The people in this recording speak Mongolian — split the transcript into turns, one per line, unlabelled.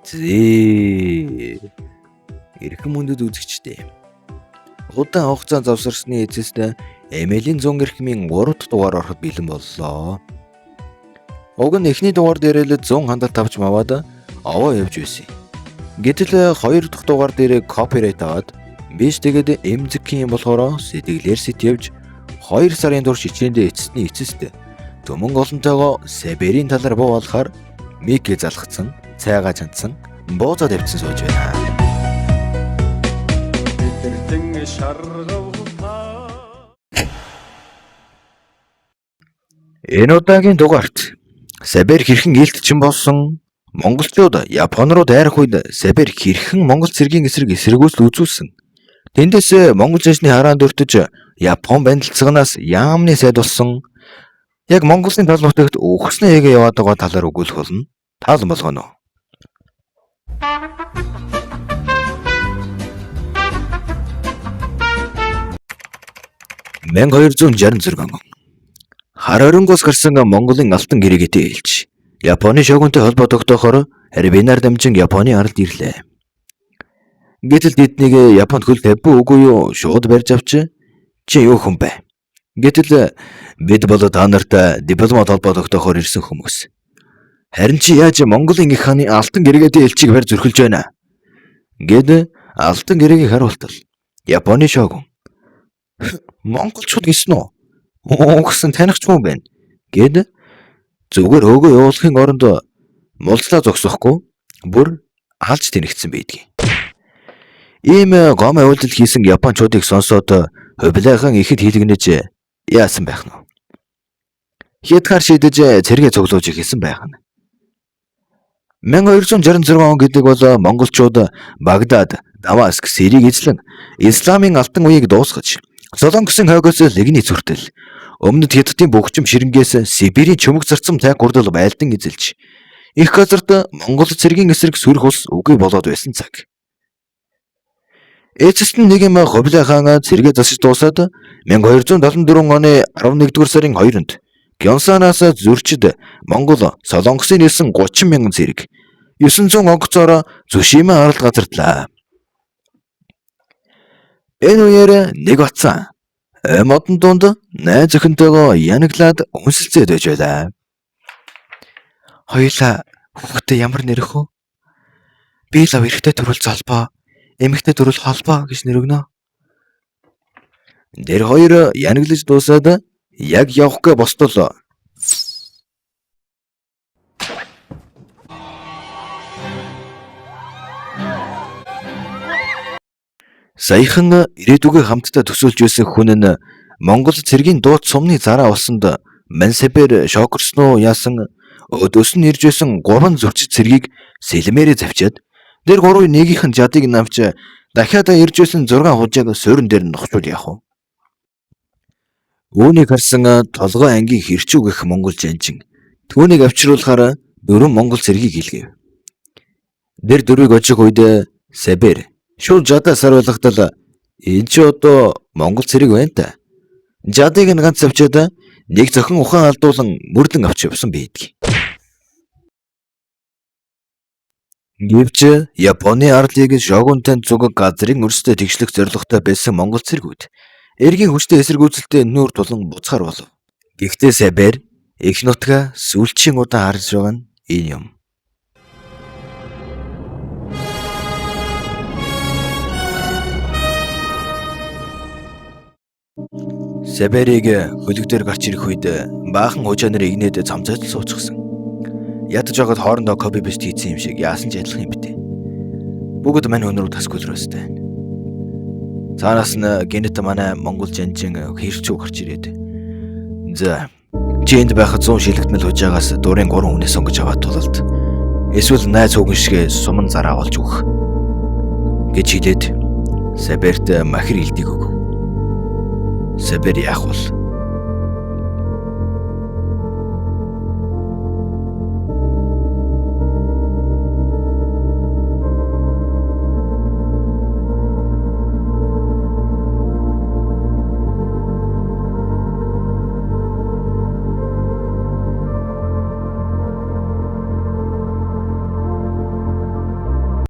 Зээ. Эрхэм мөндөд үзэгчдээ. Удаан хугацаанд завсарсны эцэст Эмилийн 100 эрхмийн 3 дахь дугаар ороход бэлэн боллоо. Уг нь эхний дугаар дээр л 100 хандлт авч маваад овоо явж байсан. Гэтэл 2 дахь дугаар дээр копирайт аваад биш тэгээд эмзэг юм болохоор сэтгэлээр сэтявж 2 сарын турш хичээндээ эцэсний эцэст төмөн олонтойгоо Сибирийн талаар буулахаар микээ залгацсан, цайгаа чандсан, боозоо тавьсан сууж байна. Энэ удаагийн дугаарт Сибирь хэрхэн ээлтчин болсон, монголчууд Япон руу дайрах үед Сибирь хэрхэн монгол цэргийн эсрэг эсэргүүцэл үзүүлсэн. Тэндээс монгол зэсний хараанд өртөж Япон бандилцгнаас яамны сайд болсон. Яг Монголын тал нутагт өгснөө яга яваад байгаа талаар өгүүлэх болно. Таалан болгоно. 1266 он. Хар оронгоос гарсан Монголын алтан гэрээтэй ээлж Японы шогонтой холбоо тогтоохоор Арбинаар дамжин Японы ард ирлээ. Гэтэл тэднийг Японд хөл тавьгүй үгүй юу шууд барьж авч чи юу хүн бэ? Гэтэл бид бол та нартай дипломат холбоо тогтоохоор ирсэн хүмүүс. Харин чи яаж Монголын их хааны алтан гэрээтэй ээлжийг барь зөрхөлж байна? Гэд алтан гэрээгийг харуултал Японы шогон монголчууд гисэн үү? Гэсэн таних ч юм байна. Гэд зүгээр өөгөө явуулахын оронд мулцлаа зогсохгүй бүр алж тэнэгцсэн байдгийг. Ийм гом авилдал хийсэн японочдыг сонсоод хувилаахан ихэд хийлгэнэж яасан байх нь. Хятгаар шийдэж цэргээ цуглуулж хийсэн байх нь. 1266 он гэдэг бол монголчууд Багдад, Дамаск, Сирийг эзлэн исламын алтан үеийг дуусгаж Солонгосын хойгоос лигний зүртэл өмнөд Хятадын бөгчим ширэнгээс Сибирийн чөмөг зарцам цай гурдал байлдан эзэлж их газарт монгол цэргийн эсрэг сүрх ус үгүй болоод байсан цаг. Эцэст нь нэг юм Хувилаа хаан цэргээ засаж дуусаад 1274 оны 11-р сарын 2-нд Гёнсанаас зөрчид Монгол Солонгосын нээсэн 30,000 цэрэг 900 онгоцоор Зүшимаа арал газартлаа. Энэ үеэр нэг бацаа модон дунд найз охинтойгоо янаглаад үнсэлцээд байж байлаа. Хоёулаа хүүхдээ ямар нэрх вэ? Би л эрэгтэй төрөл залбаа, эмэгтэй төрөл холбоо гэж нэргэнэ. Тэр хоёр янаглаж дуусаад яг явахгээ босдол. Саяхан ирээдүгөө хамтдаа төсөөлж байсан хүн нь Монгол цэргийн дууд сумны зараа болсонд Мансибэр шокорсноо яасан өдөөс нь ирж байсан 3 зөрчид цэргийг сэлмээрээ завчаад тэр 3-ын нэгийнх нь жадыг намч дахиад ирж байсан 6 хужааг суурин дээр нь нохчуул яах вэ? Үүнийг харсан толгой ангийн хэрчүү гэх монгол жанжин түүнийг авчруулахаар 4 монгол цэргийг илгээв. Тэр дөрвийг очих үед Сибирь шууд жадаа саруулгадал энэ ч одоо монгол цэрэг байна та. Жадыг нь ганц авчаад нэг зохин ухаан алдуулан мөрлөн авч явсан байдаг. Гэвч Японы арлыг шогонтой зүг газрын өрсөд тэгшлэх зорилготой байсан монгол цэргүүд эргийн хүчтэй эсэргүүцэлтэй нүүр тулан буцахаар болов. Гэхдээ Сибирь их нутгаа сүүлчийн удаан харж байгаа нь энэ юм. Сибирийг хөлөг дээр гарч ирэх үед баахан хужаа нар игнээд цамцаад суучихсан. Ядаж байгаад хоорондоо копи пест хийсэн юм шиг яасан ч адилхан юм битээ. Бүгд мань өнөрөг тасгуулрөөстэй. Цаараас нь генет манай монгол жанжин хэрчүү гарч ирээд. За чи энд байхад 100 шилэгдмэл хужаагаас дурын 3 хүнээс сонгож аваад тулалд. Эсвэл найз хүүгэн шиг суман зараа болж өгөх гэж хэлээд Сибирьт махир илдэг өг. Сибирь яах вэ?